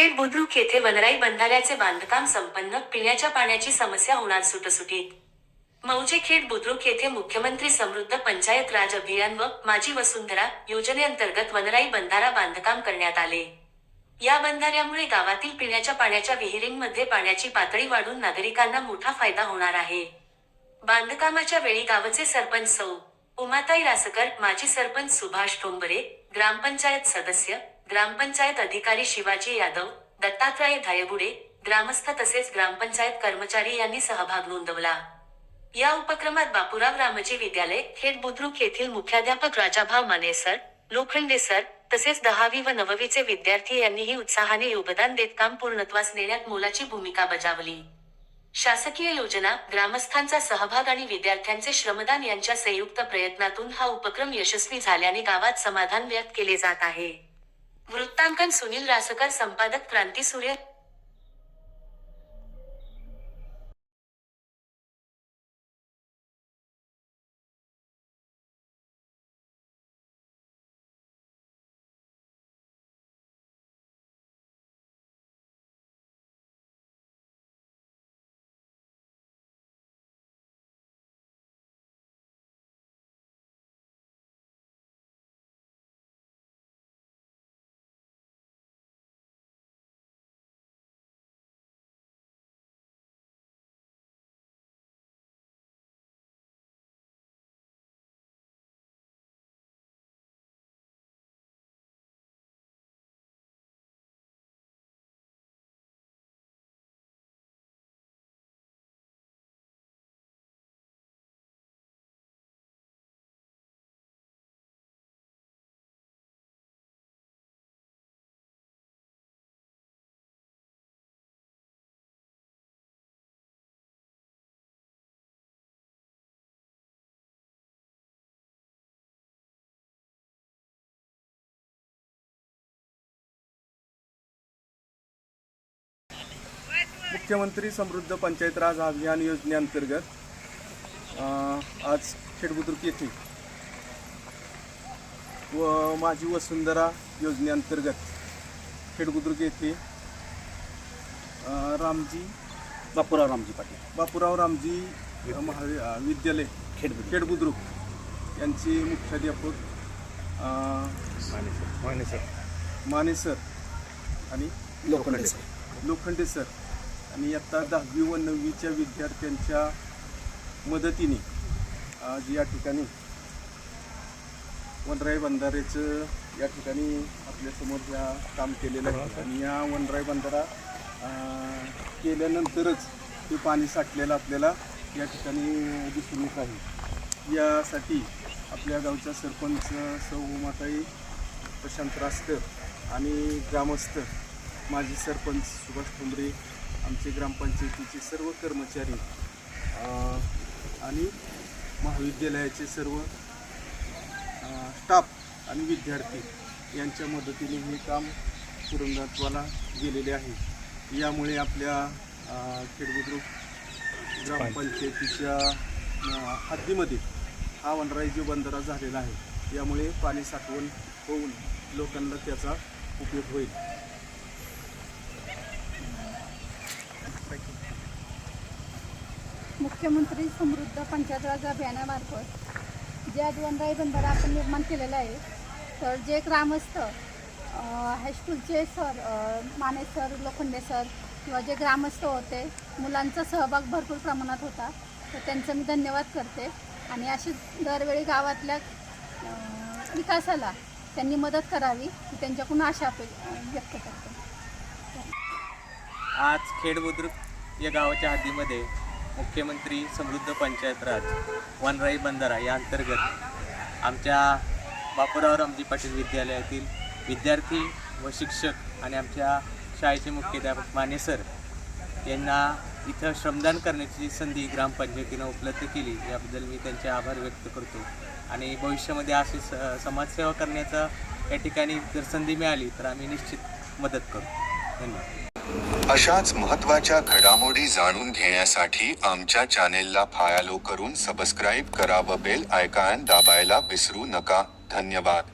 खेड बुद्रुक येथे वनराई बंधाऱ्याचे बांधकाम संपन्न, पिण्याच्या पाण्याची समस्या होणार सुटसुटीत. मौजे खेड बुद्रुक येथे मुख्यमंत्री समृद्ध पंचायत राज अभियान व माझी वसुंधरा योजनेअंतर्गत वनराई बंधारा बांधकाम करण्यात आले. या बंधाऱ्यामुळे गावातील पिण्याच्या पाण्याच्या विहिरींमध्ये पाण्याची पातळी वाढून नागरिकांना मोठा फायदा होणार आहे. बांधकामाच्या वेळी गावचे सरपंच सौ. उमाताई रासकर, माजी सरपंच सुभाष ठोंबरे, ग्रामपंचायत सदस्य, ग्रामपंचायत अधिकारी शिवाजी यादव, दत्तात्रय धायगुडे, ग्रामस्थ तसेच ग्रामपंचायत कर्मचारी यांनी सहभाग नोंदवला. या उपक्रमात बापूराव रामजी विद्यालय, खेड बुद्रुक येथील मुख्याध्यापक राजाभाऊ माने सर, लोखंडे सर, तसेच 10वी व 9वीचे विद्यार्थी यांनीही उत्साहाने योगदान देत काम पूर्णत्वास नेण्यात मोलाची भूमिका बजावली. शासकीय योजना, ग्रामस्थांचा सहभाग आणि विद्यार्थ्यांचे श्रमदान यांच्या संयुक्त प्रयत्नातून हा उपक्रम यशस्वी झाल्याने गावात समाधान व्यक्त केले जात आहे. वृत्तांकन सुनील रासकर, संपादक क्रांतीसूर्य. मुख्यमंत्री समृद्ध पंचायत राज अभियान योजनेअंतर्गत आज खेड बुद्रुक येथे व माझी वसुंधरा योजनेअंतर्गत खेड बुद्रुक येथे बापूराव रामजी विद्यालय खेड बुद्रुक यांचे मुख्याध्यापक माने सर आणि लोखंडे सर आणि इयत्ता 10वी व 9वीच्या विद्यार्थ्यांच्या मदतीने आज या ठिकाणी वनराई बंधाऱ्याचं या ठिकाणी आपल्यासमोर या काम केलेलं आहे. आणि या वनराई बंधारा केल्यानंतरच ते पाणी साठलेलं आपल्याला या ठिकाणी दिसून येत आहे. यासाठी आपल्या गावचा सरपंच सौ उमाताई प्रशांत रासकर आणि ग्रामस्थ माजी सरपंच सुभाष ठोंबरे, आमचे ग्रामपंचायतीचे सर्व कर्मचारी आणि महाविद्यालयाचे सर्व स्टाफ आणि विद्यार्थी यांच्या मदतीने हे काम पूर्णत्वाला गेलेले आहे. यामुळे आपल्या खेड बुद्रुक ग्रामपंचायतीच्या हद्दीमध्ये हा वनराई जो बंधारा झालेला आहे, यामुळे पाणी साठवण होऊन लोकांना त्याचा उपयोग होईल. मुख्यमंत्री समृद्ध पंचायत राज अभियानामार्फत जे आज वनराई बंधारा आपण निर्माण केलेला आहे, तर जे ग्रामस्थ हायस्कूलचे sir Mane sir, Lokhande sir किंवा जे ग्रामस्थ होते, मुलांचा सहभाग भरपूर प्रमाणात होता, तर त्यांचं मी धन्यवाद करते. आणि अशी दरवेळी गावातल्या विकासाला त्यांनी मदत करावी त्यांच्याकडून आशा व्यक्त करते. आज खेड बुद्रुक या गावाच्या हद्दीमध्ये मुख्यमंत्री समृद्ध पंचायत राज वनराई बंधारा या अंतर्गत आमच्या बापूराव रामजी पाटील विद्यालयातील विद्यार्थी व शिक्षक आणि आमच्या शाळेचे मुख्याध्यापक माने सर यांना इथं श्रमदान करण्याची संधी ग्रामपंचायतीनं उपलब्ध केली, याबद्दल मी त्यांचे आभार व्यक्त करतो. आणि भविष्यामध्ये अशी समाजसेवा करण्याचा या ठिकाणी जर संधी मिळाली तर आम्ही निश्चित मदत करू. धन्यवाद. अशाच महत्त्वाच्या घडामोडी जाणून घेण्यासाठी आमच्या चॅनेलला फॉलो करून सबस्क्राईब करा व बेल आयकॉन दाबायला विसरू नका. धन्यवाद.